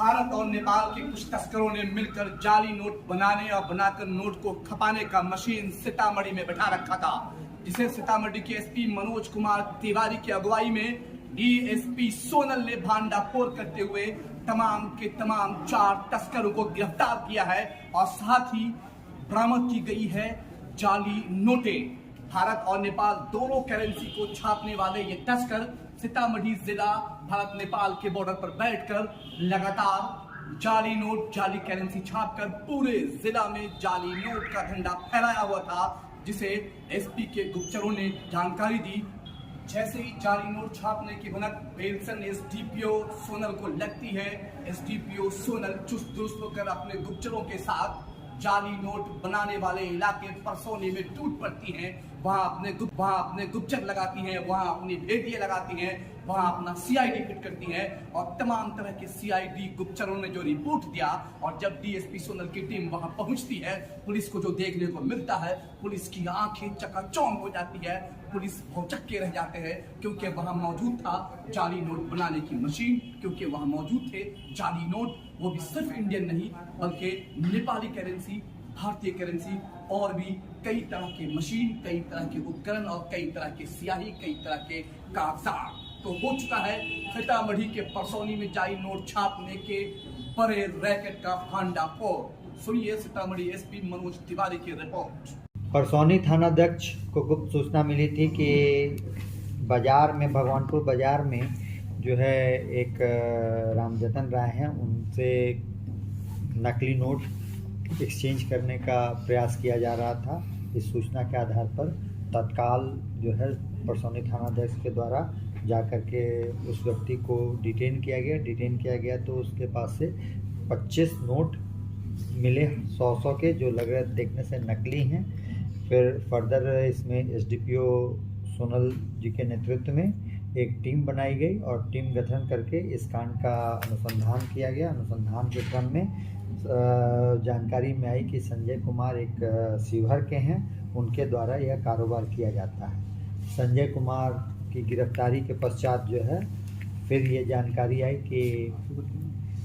भारत और नेपाल के कुछ तस्करों ने मिलकर जाली नोट बनाने और बनाकर नोट को खपाने का मशीन सीतामढ़ी में बैठा रखा था, जिसे सीतामढ़ी के एसपी मनोज कुमार तिवारी की अगुवाई में डीएसपी सोनल ने भांडाफोड़ करते हुए तमाम के तमाम 4 तस्करों को गिरफ्तार किया है और साथ ही बरामद की गई है जाली नोटें। भारत और नेपाल दोनों करेंसी को छापने वाले ये तस्कर सीतामढ़ी जिला भारत नेपाल के बॉर्डर पर बैठकर लगातार जाली नोट, जाली करेंसी छापकर पूरे जिला में जाली नोट का धंधा फैलाया हुआ था, जिसे एसपी के गुप्तचरों ने जानकारी दी। जैसे ही जाली नोट छापने की भनक बेलसन एसडीपीओ सोनल को लगती है, एसडीपीओ सोनल चुस्त दुरुस्त होकर अपने गुप्तचरों के साथ जाली नोट बनाने वाले इलाके परसोनी में टूट पड़ती हैं। वहां अपने गुप्तचर लगाती हैं, वहां अपनी भेदिये लगाती हैं, वहां अपना सीआईडी फिट करती हैं और तमाम तरह के सीआईडी गुप्तचरों ने जो रिपोर्ट दिया और जब डीएसपी सोनल की टीम वहां पहुंचती है, पुलिस को जो देखने को मिलता है, पुलिस की आंखें चकाचौंध हो जाती है, पुलिस भौचक के रह जाते हैं, क्योंकि वहां मौजूद था जाली नोट बनाने की मशीन, क्योंकि वहां मौजूद थे जाली नोट, वो भी सिर्फ इंडियन नहीं बल्कि नेपाली करेंसी, भारतीय करेंसी और भी कई तरह के मशीन, कई तरह के उपकरण और कई तरह के स्याही, कई तरह के कागजात। तो हो चुका है सीतामढ़ी के परसौनी में जाली नोट छापने के बड़े रैकेट का भांडाफोड़। सुनिए सीतामढ़ी एसपी मनोज तिवारी की रिपोर्ट। परसौनी थानाध्यक्ष को गुप्त सूचना मिली थी कि बाजार में, भगवानपुर बाजार में जो है एक रामजतन राय हैं, उनसे नकली नोट एक्सचेंज करने का प्रयास किया जा रहा था। इस सूचना के आधार पर तत्काल जो है परसौनी थानाध्यक्ष के द्वारा जाकर के उस व्यक्ति को डिटेन किया गया तो उसके पास से 25 नोट मिले 100 के, जो लग रहे देखने से नकली हैं। फिर फर्दर इसमें एसडीपीओ सोनल जी के नेतृत्व में एक टीम बनाई गई और टीम गठन करके इस कांड का अनुसंधान किया गया। अनुसंधान के क्रम में जानकारी में आई कि संजय कुमार एक शिवहर के हैं, उनके द्वारा यह कारोबार किया जाता है। संजय कुमार की गिरफ्तारी के पश्चात जो है फिर ये जानकारी आई कि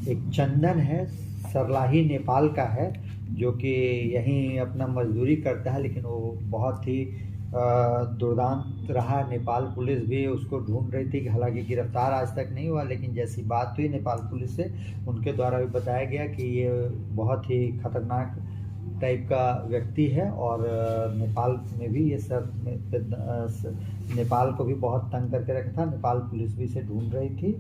एक चंदन है, सरलाही नेपाल का है, जो कि यहीं अपना मजदूरी करता है, लेकिन वो बहुत ही दुर्दांत रहा। नेपाल पुलिस भी उसको ढूंढ रही थी, हालांकि गिरफ्तार आज तक नहीं हुआ, लेकिन जैसी बात हुई नेपाल पुलिस से, उनके द्वारा भी बताया गया कि ये बहुत ही खतरनाक टाइप का व्यक्ति है और नेपाल में भी ये सब नेपाल को भी बहुत तंग करके रखा था। नेपाल पुलिस भी इसे ढूंढ रही थी।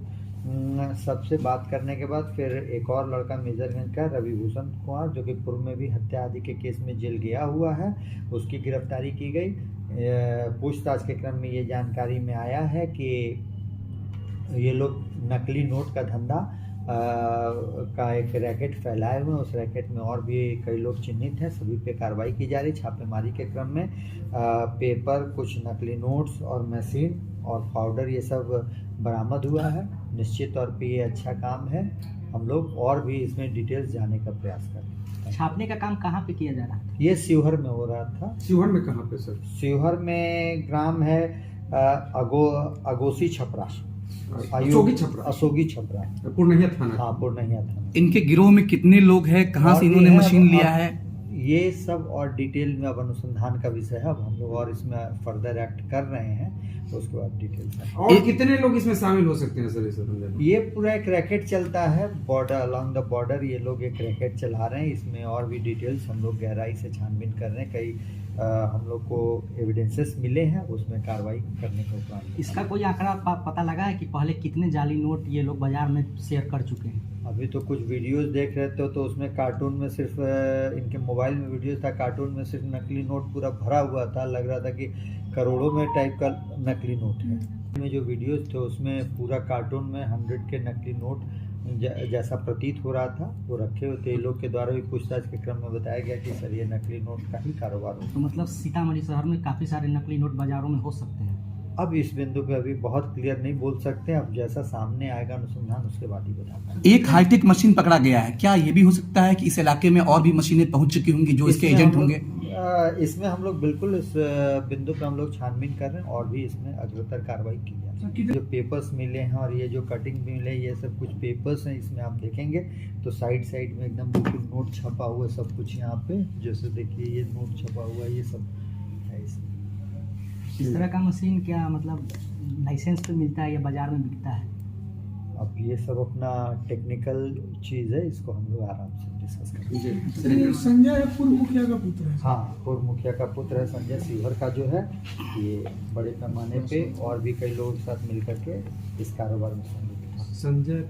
सबसे बात करने के बाद फिर एक और लड़का मेजरगंज का रविभूषण कुमार, जो कि पूर्व में भी हत्या आदि के केस में जेल गया हुआ है, उसकी गिरफ्तारी की गई। पूछताछ के क्रम में ये जानकारी में आया है कि ये लोग नकली नोट का धंधा का एक रैकेट फैलाए हुए हैं। उस रैकेट में और भी कई लोग चिन्हित हैं, सभी पे कार्रवाई की जा रही। छापेमारी के क्रम में पेपर, कुछ नकली नोट्स और मशीन और पाउडर ये सब बरामद हुआ है। निश्चित तौर पे ये अच्छा काम है। हम लोग और भी इसमें डिटेल्स जाने का प्रयास कर रहे हैं। छापने का काम कहाँ पे किया जा रहा है? ये शिवहर में हो रहा था। शिवहर में कहाँ पे सर? शिवहर में ग्राम है अगोसी छपरा, अशोगी छपरा, पूर्णिया थाना। हाँ, पूर्णिया थाना। इनके गिरोह में कितने लोग हैं, कहाँ से इन्होंने मशीन लिया है, ये सब और डिटेल में अब अनुसंधान का विषय है। अब हम लोग और इसमें फर्दर एक्ट कर रहे हैं, तो उसके बाद डिटेल्स है। और कितने लोग इसमें शामिल हो सकते हैं सर? इस ये पूरा एक रैकेट चलता है बॉर्डर, अलोंग द बॉर्डर ये लोग एक रैकेट चला रहे हैं। इसमें और भी डिटेल्स हम लोग गहराई से छानबीन कर रहे हैं। कई हम लोग को एविडेंसेस मिले हैं, उसमें कार्रवाई करने का प्लान। इसका कोई आंकड़ा पता लगा है कि पहले कितने जाली नोट ये लोग बाजार में शेयर कर चुके हैं? अभी तो कुछ वीडियोस देख रहे थे, तो उसमें कार्टून में सिर्फ इनके मोबाइल में वीडियो था, कार्टून में सिर्फ नकली नोट पूरा भरा हुआ था। लग रहा था कि करोड़ों में टाइप का नकली नोट है। में जो वीडियोस थे उसमें पूरा कार्टून में 100 के नकली नोट जैसा प्रतीत हो रहा था, वो रखे हुए थे। लोग के द्वारा भी पूछताछ के क्रम में बताया गया कि सर ये नकली नोट का ही कारोबार हो। तो मतलब सीतामढ़ी शहर में काफ़ी सारे नकली नोट बाजारों में हो सकते हैं। अब इस बिंदु पे अभी बहुत क्लियर नहीं बोल सकते। अब जैसा सामने आएगा अनुसंधान, उसके बाद ही बता पाएंगे। एक हाईटेक मशीन पकड़ा गया है, क्या ये भी हो सकता है कि इस इलाके में और भी मशीनें पहुंच चुकी होंगी जो इसके एजेंट होंगे? इसमें हम लोग बिल्कुल इस बिंदु पे हम लोग छानबीन कर रहे हैं और भी इसमें अग्रतर कार्रवाई की जाए। जो पेपर्स मिले हैं और ये जो कटिंग मिले ये सब कुछ पेपर्स हैं, इसमें आप देखेंगे तो साइड साइड में एकदम बिल्कुल नोट छपा हुआ सब कुछ यहाँ पे, जैसे देखिए ये नोट छपा हुआ ये सब है इसमें। इस तरह का मशीन क्या मतलब लाइसेंस पे मिलता है या बाजार में बिकता है? अब ये सब अपना टेक्निकल चीज़ है, इसको हम लोग आराम से डिस्कस करेंगे। जी संजय पूर्व मुखिया का पुत्र है। हाँ, पूर्व मुखिया का पुत्र है संजय सीवर का जो है ये बड़े पैमाने पे और भी कई लोगों के साथ मिलकर के इस कारोबार में संलिप्त है। संजय